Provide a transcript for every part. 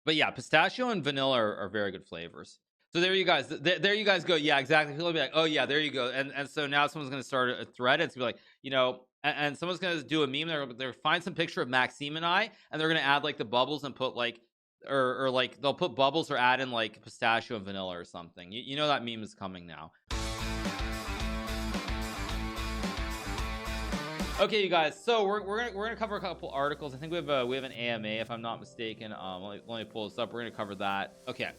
But yeah, pistachio and vanilla are very good flavors. So there you guys, there you guys go. Yeah, exactly. People will be like, oh yeah, there you go. And so now someone's gonna start a thread. It's gonna be like, and someone's gonna do a meme. They're find some picture of Maxime and I, and they're gonna add like the bubbles and put like, or like they'll put bubbles or add in like pistachio and vanilla or something. You know that meme is coming now. Okay, you guys. So we're gonna cover a couple articles. I think we have an AMA if I'm not mistaken. Let me pull this up. We're gonna cover that. Okay.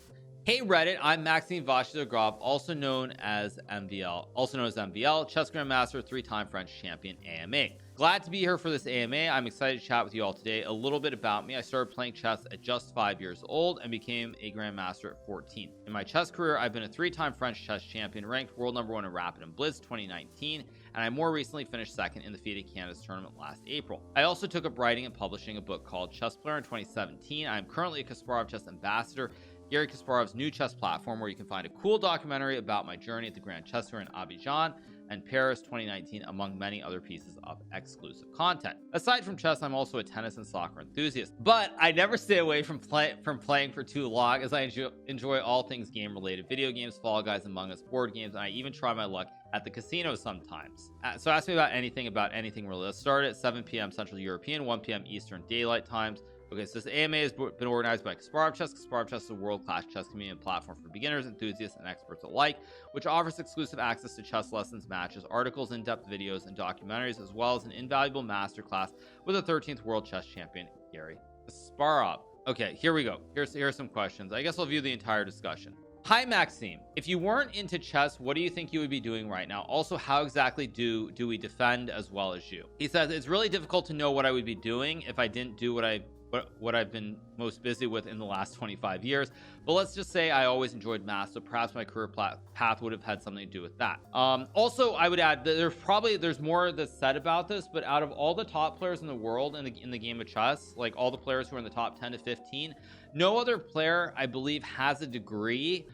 Hey Reddit, I'm Maxime vachier-lagrave, also known as MVL, chess grandmaster, 3-time French champion, AMA. Glad to be here for this AMA. I'm excited to chat with you all today. A little bit about me. I started playing chess at just 5 years old and became a grandmaster at 14. In my chess career, I've been a 3-time French chess champion, ranked world #1 in Rapid and Blitz 2019, and I more recently finished second in the FIDE Canada's tournament last April. I also took up writing and publishing a book called Chess Player in 2017. I'm currently a Kasparov Chess ambassador, Garry Kasparov's new chess platform, where you can find a cool documentary about my journey at the Grand Chess Tour in Abidjan and Paris 2019, among many other pieces of exclusive content. Aside from chess, I'm also a tennis and soccer enthusiast, but I never stay away from playing for too long, as I enjoy all things game related: video games, Fall Guys, Among Us, board games, and I even try my luck at the casino sometimes. So ask me about anything really. Let's start at 7 p.m. Central European, 1 p.m. Eastern Daylight Times. Okay, so this AMA has been organized by Kasparov Chess. Kasparov Chess is a world-class chess community and platform for beginners, enthusiasts, and experts alike, which offers exclusive access to chess lessons, matches, articles, in-depth videos, and documentaries, as well as an invaluable masterclass with the 13th world chess champion, Garry Kasparov. Okay, here we go. Here's some questions. I guess I'll view the entire discussion. Hi Maxime, if you weren't into chess, what do you think you would be doing right now? Also, how exactly do we defend as well as you? He says, it's really difficult to know what I would be doing if I didn't do what I've been most busy with in the last 25 years. But let's just say I always enjoyed math, so perhaps my career path would have had something to do with that. Also, I would add that there's more that's said about this, but out of all the top players in the world in the game of chess, like all the players who are in the top 10 to 15, no other player, I believe, has a degree.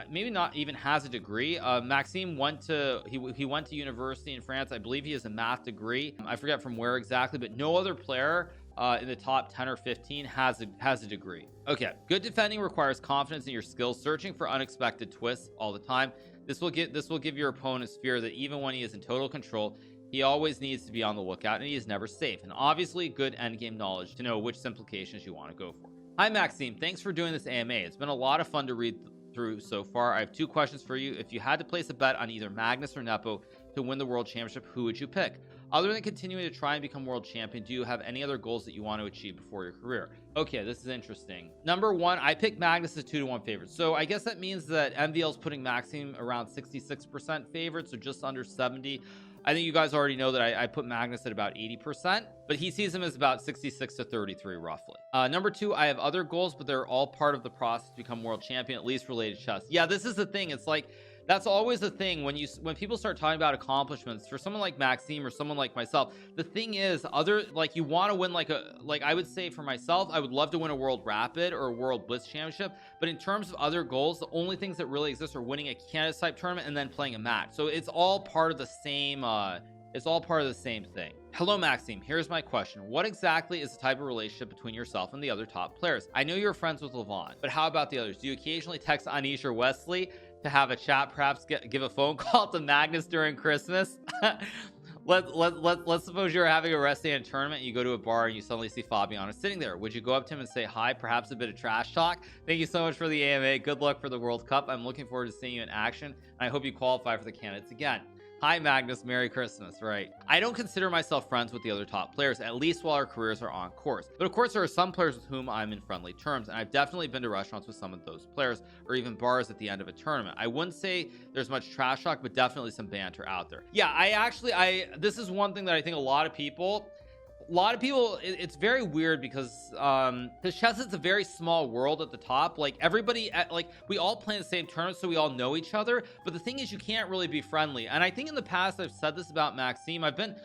Maybe not even has a degree. Maxime went to university in France. I believe he has a math degree. I forget from where exactly, but no other player in the top 10 or 15 has a degree. Okay, good defending requires confidence in your skills, searching for unexpected twists all the time. This will give your opponents fear that even when he is in total control, he always needs to be on the lookout, and he is never safe. And obviously, good endgame knowledge to know which simplifications you want to go for. Hi Maxime, thanks for doing this AMA. It's been a lot of fun to read through so far. I have 2 questions for you. If you had to place a bet on either Magnus or Nepo to win the world championship, who would you pick? Other than continuing to try and become world champion, do you have any other goals that you want to achieve before your career? Okay, this is interesting. Number 1, I picked Magnus as 2-1 favorite. So I guess that means that MVL is putting Maxime around 66% favorite, so just under 70. I think you guys already know that I put Magnus at about 80%, but he sees him as about 66 to 33 roughly. Number 2, I have other goals, but they're all part of the process to become world champion, at least related to chess. Yeah, this is the thing. It's like, that's always the thing when people start talking about accomplishments for someone like Maxime or someone like myself. The thing is, you want to win, like I would say for myself, I would love to win a world rapid or a world blitz championship, but in terms of other goals, the only things that really exist are winning a Canada type tournament and then playing a match. So it's all part of the same thing. Hello Maxime, here's my question. What exactly is the type of relationship between yourself and the other top players? I know you're friends with Levon, but how about the others? Do you occasionally text Anish or Wesley to have a chat, perhaps give a phone call to Magnus during Christmas? Let's suppose you're having a rest day in a tournament, you go to a bar and you suddenly see Fabiano sitting there. Would you go up to him and say hi, perhaps a bit of trash talk? Thank you so much for the AMA. Good luck for the World Cup. I'm looking forward to seeing you in action, and I hope you qualify for the candidates again. Hi Magnus, Merry Christmas. Right, I don't consider myself friends with the other top players, at least while our careers are on course, but of course there are some players with whom I'm in friendly terms, and I've definitely been to restaurants with some of those players, or even bars at the end of a tournament. I wouldn't say there's much trash talk, but definitely some banter out there. Yeah, this is one thing that I think a lot of people, it's very weird because chess is a very small world at the top. Like everybody we all play in the same tournament, so we all know each other, but the thing is you can't really be friendly. And I think in the past I've said this about Maxime. I've been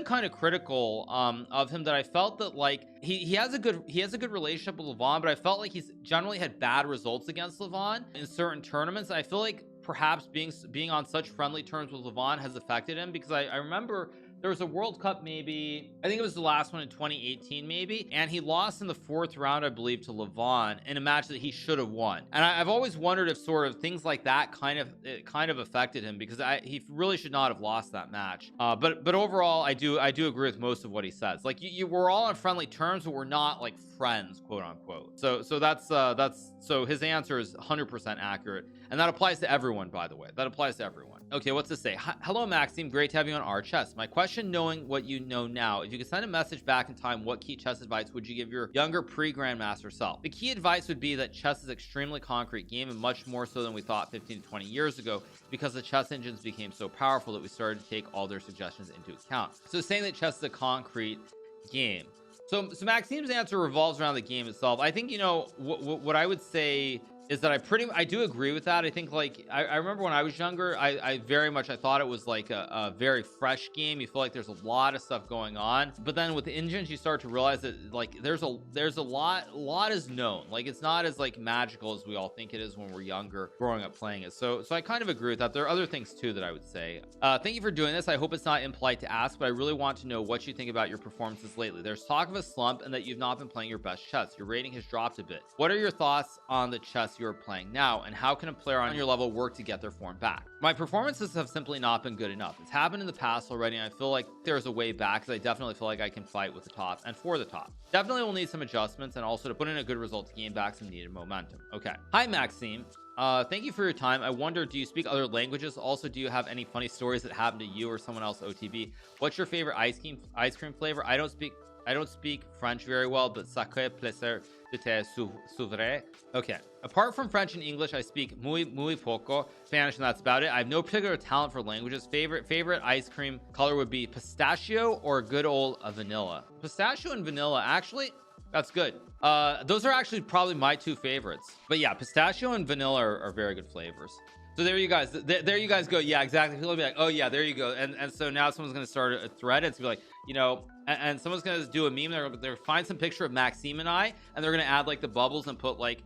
kind of critical of him, that I felt that like he has a good relationship with Levon, but I felt like he's generally had bad results against Levon in certain tournaments. I feel like perhaps being on such friendly terms with Levon has affected him, because I remember There was a World Cup, maybe I think it was the last one in 2018 maybe, and he lost in the 4th round, I believe, to Levon in a match that he should have won. And I've always wondered if sort of things like that kind of affected him, because he really should not have lost that match. But overall, I do agree with most of what he says. Like, we're all on friendly terms, but we're not like friends, quote unquote. So that's so his answer is 100% accurate, and that applies to everyone, by the way. That applies to everyone. Okay, what's this say? Hello, Maxime. Great to have you on our chess. My question, knowing what you know now, if you could send a message back in time, what key chess advice would you give your younger pre-grandmaster self? The key advice would be that chess is an extremely concrete game, and much more so than we thought 15 to 20 years ago, because the chess engines became so powerful that we started to take all their suggestions into account. So saying that chess is a concrete game. So Maxime's answer revolves around the game itself. I think, you know, what I would say is that I do agree with that. I think, like, I remember when I was younger, I thought it was like a very fresh game. You feel like there's a lot of stuff going on, but then with the engines, you start to realize that, like, there's a lot is known. Like, it's not as like magical as we all think it is when we're younger growing up playing it. So I kind of agree with that. There are other things too that I would say. Thank you for doing this. I hope it's not impolite to ask, but I really want to know what you think about your performances lately. There's talk of a slump and that you've not been playing your best chess. Your rating has dropped a bit. What are your thoughts on the chess you're playing now, and how can a player on your level work to get their form back? My performances have simply not been good enough. It's happened in the past already, and I feel like there's a way back, because I definitely feel like I can fight with the top and for the top. Definitely will need some adjustments, and also to put in a good result to gain back some needed momentum. Okay. Hi, Maxime. Thank you for your time. I wonder, do you speak other languages? Also, do you have any funny stories that happened to you or someone else OTB? What's your favorite ice cream flavor? I don't speak French very well, but ça fait plaisir de te s'ouvrir. Okay. Apart from French and English, I speak muy poco Spanish, and that's about it. I have no particular talent for languages. Favorite ice cream color would be pistachio or good old vanilla. Pistachio and vanilla, actually, that's good. Those are actually probably my two favorites. But yeah, pistachio and vanilla are very good flavors. So there you guys, there you guys go. Yeah, exactly. People will be like, oh yeah, there you go. And so now someone's going to start a thread. It's going to be like, you know, and someone's going to do a meme. They're going to find some picture of Maxime and I, and they're going to add like the bubbles and put like,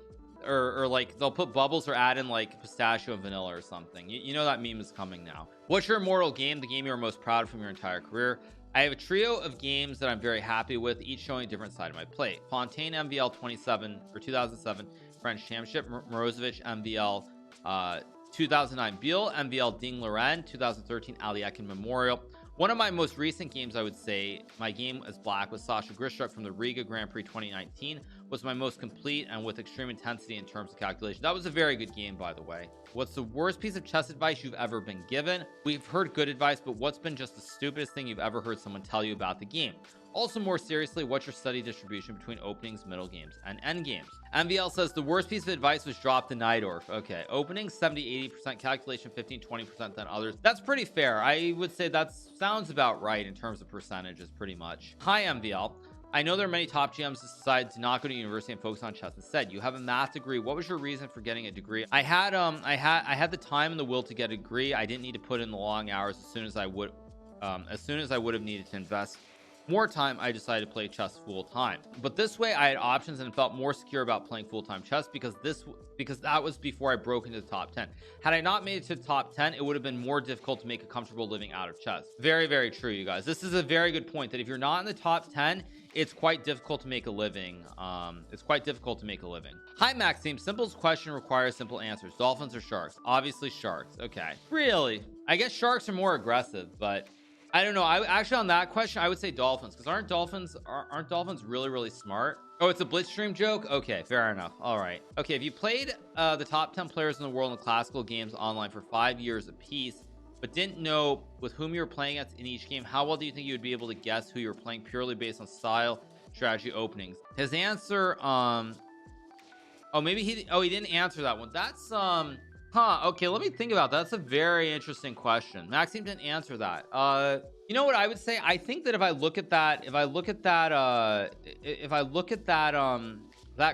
or like they'll put bubbles or add in like pistachio and vanilla or something. You know that meme is coming now. What's your immortal game, the game you're most proud of from your entire career? I have a trio of games that I'm very happy with, each showing a different side of my play. Fontaine MVL 2007 French Championship, Morozevich MVL 2009 Biel, MVL Ding Loren 2013 Aliekin Memorial. One of my most recent games, I would say, my game as black with Sasha Gristruk from the Riga Grand Prix 2019 was my most complete and with extreme intensity in terms of calculation. That was a very good game, by the way. What's the worst piece of chess advice you've ever been given? We've heard good advice, but what's been just the stupidest thing you've ever heard someone tell you about the game? Also, more seriously, what's your study distribution between openings, middle games, and end games? MVL says the worst piece of advice was drop the Najdorf. Okay, openings 70-80%, calculation 15-20% than others. That's pretty fair. I would say that sounds about right in terms of percentages, pretty much. Hi, MVL. I know there are many top GMs that decide to not go to university and focus on chess instead. You have a math degree. What was your reason for getting a degree? I had the time and the will to get a degree. I didn't need to put in the long hours as soon as I would have needed to invest more time. I decided to play chess full time, but this way I had options and felt more secure about playing full-time chess because that was before I broke into the top 10. Had I not made it to the top 10, it would have been more difficult to make a comfortable living out of chess. Very, very true, you guys. This is a very good point, that if you're not in the top 10, it's quite difficult to make a living. Hi, Maxime. Simple question requires simple answers. Dolphins or sharks? Obviously sharks. Okay. Really? I guess sharks are more aggressive, but I don't know. Actually, on that question, I would say dolphins, because aren't dolphins really, really smart? Oh, it's a Blitzstream joke? Okay, fair enough. All right. Okay, if you played the top 10 players in the world in classical games online for 5 years apiece, but didn't know with whom you were playing against in each game, how well do you think you would be able to guess who you were playing purely based on style, strategy, openings? His answer, oh, maybe he didn't answer that one. That's, okay, let me think about that. That's a very interesting question. Maxime didn't answer that. You know what I would say? I think that if I look at that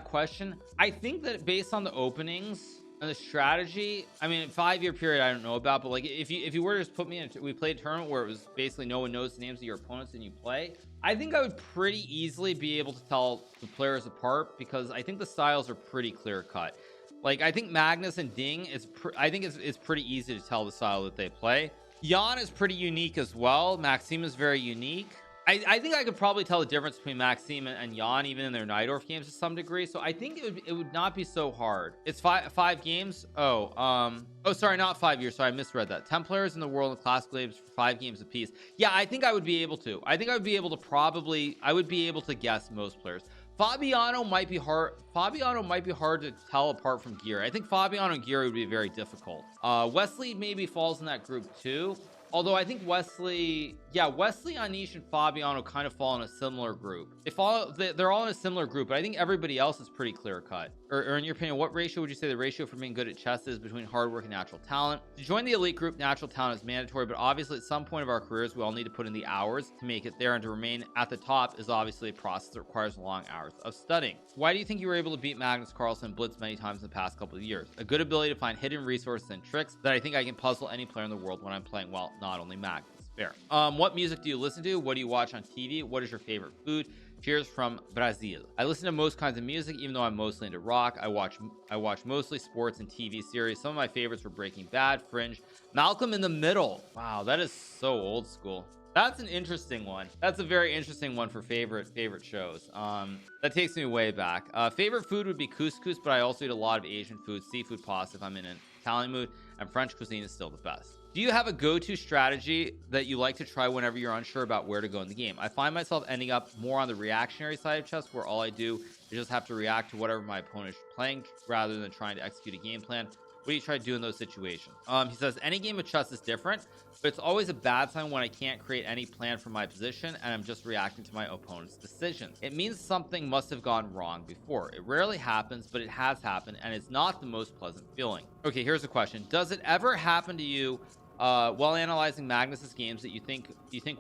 question, I think that based on the openings and the strategy, I mean, 5-year period I don't know about, but like if you were to just put me in we played a tournament where it was basically no one knows the names of your opponents and you play, I think I would pretty easily be able to tell the players apart, because I think the styles are pretty clear cut. Like, I think Magnus and Ding is pretty easy to tell the style that they play. Jan is pretty unique as well. Maxime is very unique. I think I could probably tell the difference between Maxime and Jan even in their Nidorf games to some degree. So I think it would not be so hard. It's five games. Oh sorry, not 5 years. Sorry, I misread that. 10 players in the world of classical games for 5 games apiece. Yeah, I think I would be able to. I think I would be able to guess most players. Fabiano might be hard. Fabiano might be hard to tell apart from Gear. I think Fabiano and Gear would be very difficult. Wesley maybe falls in that group too. Although I think Wesley, Anish and Fabiano kind of fall in a similar group. They're all in a similar group, but I think everybody else is pretty clear cut. Or in your opinion, what ratio would you say the ratio for being good at chess is between hard work and natural talent? To join the elite group, natural talent is mandatory, but obviously at some point of our careers, we all need to put in the hours to make it there, and to remain at the top is obviously a process that requires long hours of studying. Why do you think you were able to beat Magnus Carlsen and Blitz many times in the past couple of years? A good ability to find hidden resources and tricks that I think I can puzzle any player in the world when I'm playing well, not only Magnus. Fair. What music do you listen to? What do you watch on TV? What is your favorite food? Cheers from Brazil. I listen to most kinds of music, even though I'm mostly into rock. I watch mostly sports and TV series. Some of my favorites were Breaking Bad, Fringe, Malcolm in the Middle. Wow, that is so old school. That's an interesting one. That's a very interesting one for favorite shows. That takes me way back. Favorite food would be couscous, but I also eat a lot of Asian food, seafood, pasta if I'm in an Italian mood, and French cuisine is still the best. Do you have a go-to strategy that you like to try whenever you're unsure about where to go in the game? I find myself ending up more on the reactionary side of chess, where all I do is just have to react to whatever my opponent is playing rather than trying to execute a game plan. What do you try to do in those situations? He says any game of chess is different, but it's always a bad sign when I can't create any plan for my position and I'm just reacting to my opponent's decision. It means something must have gone wrong before. It rarely happens, but it has happened, and it's not the most pleasant feeling. Okay, here's a question. Does it ever happen to you while analyzing Magnus's games that you think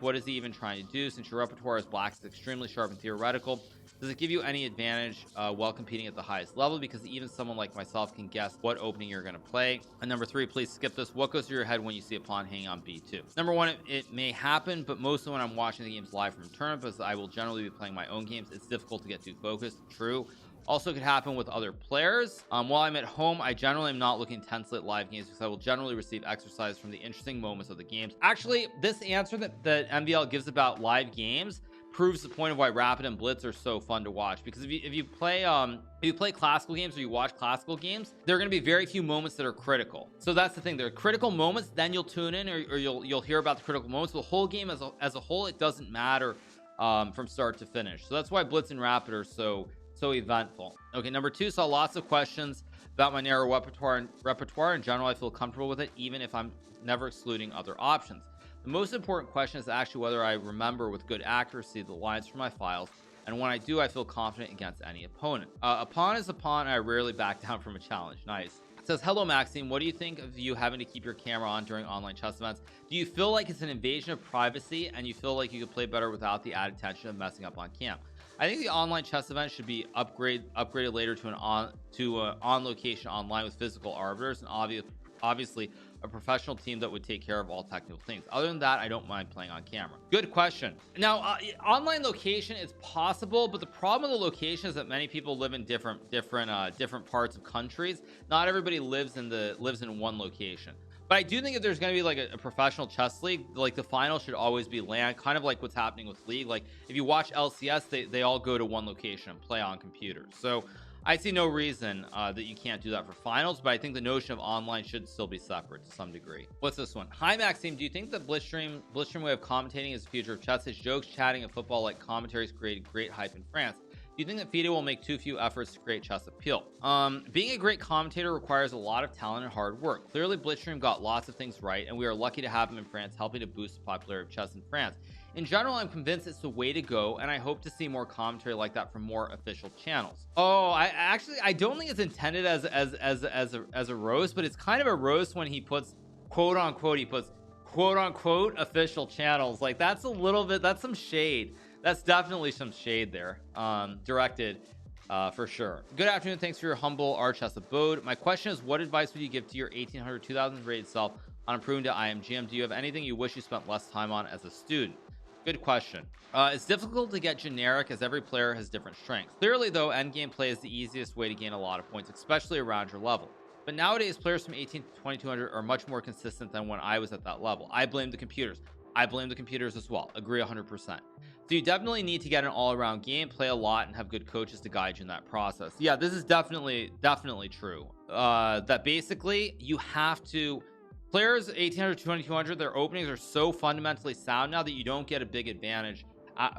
what is he even trying to do, since your repertoire as black is extremely sharp and theoretical? Does it give you any advantage while competing at the highest level, because even someone like myself can guess what opening you're going to play? And number 3, please skip this. What goes through your head when you see a pawn hanging on b2? Number 1, it may happen, but mostly when I'm watching the games live from tournament, as I will generally be playing my own games, it's difficult to get too focused. True. Also could happen with other players. While I'm at home, I generally am not looking intensely at live games, because I will generally receive exercise from the interesting moments of the games. Actually, this answer that MVL gives about live games proves the point of why Rapid and Blitz are so fun to watch, because if you play classical games or you watch classical games, there are going to be very few moments that are critical. So that's the thing. There are critical moments, then you'll tune in, or you'll hear about the critical moments. The whole game as a whole, it doesn't matter from start to finish. So that's why Blitz and Rapid are so eventful. Okay, number 2, saw lots of questions about my narrow repertoire. In general, I feel comfortable with it, even if I'm never excluding other options. The most important question is actually whether I remember with good accuracy the lines from my files, and when I do, I feel confident against any opponent. A pawn is a pawn, and I rarely back down from a challenge. Nice. It says, hello Maxime, what do you think of you having to keep your camera on during online chess events? Do you feel like it's an invasion of privacy, and you feel like you could play better without the added tension of messing up on cam? I think the online chess event should be upgraded later to an on location online with physical arbiters, and obviously a professional team that would take care of all technical things. Other than that, I don't mind playing on camera. Good question. Now, online location is possible, but the problem with the location is that many people live in different parts of countries. Not everybody lives in one location. But I do think if there's going to be like a professional chess league, like the final should always be LAN, kind of like what's happening with League. Like if you watch LCS, they all go to one location and play on computers. So I see no reason that you can't do that for finals, but I think the notion of online should still be separate to some degree. What's this one? Hi Maxime, do you think that Blitzstream way of commentating is the future of chess? His jokes, chatting, and football like commentaries created great hype in France. Do you think that FIDE will make too few efforts to create chess appeal? Being a great commentator requires a lot of talent and hard work. Clearly, Blitzstream got lots of things right, and we are lucky to have him in France, helping to boost the popularity of chess in France. In general, I'm convinced it's the way to go, and I hope to see more commentary like that from more official channels. Oh, I don't think it's intended as a roast, but it's kind of a roast when he puts quote unquote official channels. Like that's some shade. That's definitely some shade there, directed for sure. Good afternoon. Thanks for your humble RChess abode. My question is, what advice would you give to your 1800 2000 rated self on improving to IMGM? Do you have anything you wish you spent less time on as a student? Good question. It's difficult to get generic as every player has different strengths. Clearly though, endgame play is the easiest way to gain a lot of points, especially around your level. But nowadays, players from 18 to 2200 are much more consistent than when I was at that level. I blame the computers. I blame the computers as well. Agree 100%. So you definitely need to get an all-around game, play a lot, and have good coaches to guide you in that process. Yeah, this is definitely true. That basically you have to, players 1800 to 2200, their openings are so fundamentally sound now that you don't get a big advantage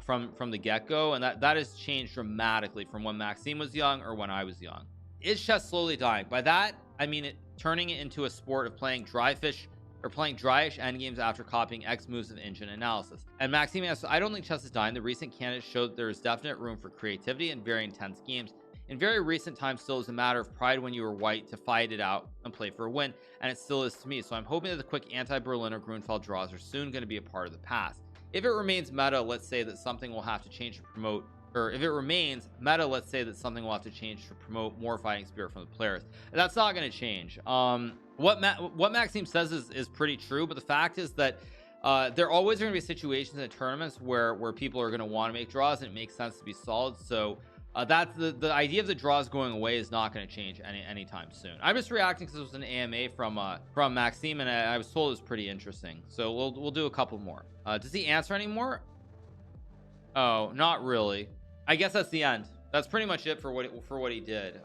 from the get-go, and that has changed dramatically from when Maxime was young or when I was young. Is chess slowly dying? By that I mean turning it into a sport of playing dry fish or playing dryish endgames after copying X moves of engine analysis. And Maxime asks, I don't think chess is dying. The recent candidates showed there is definite room for creativity and very intense games. In very recent times, still is a matter of pride when you were white to fight it out and play for a win, and it still is to me. So I'm hoping that the quick anti-Berlin or Grunfeld draws are soon going to be a part of the past. If it remains meta, let's say that something will have to change to promote, or if it remains meta, let's say that something will have to change to promote more fighting spirit from the players. And that's not going to change. What Maxime says is pretty true, but the fact is that there always are going to be situations in tournaments where people are going to want to make draws, and it makes sense to be solid. So that's the idea of the draws going away is not going to change anytime soon. I'm just reacting because it was an AMA from Maxime, and I was told it was pretty interesting. So we'll do a couple more. Does he answer anymore? Oh, not really. I guess that's the end. That's pretty much it for what he did.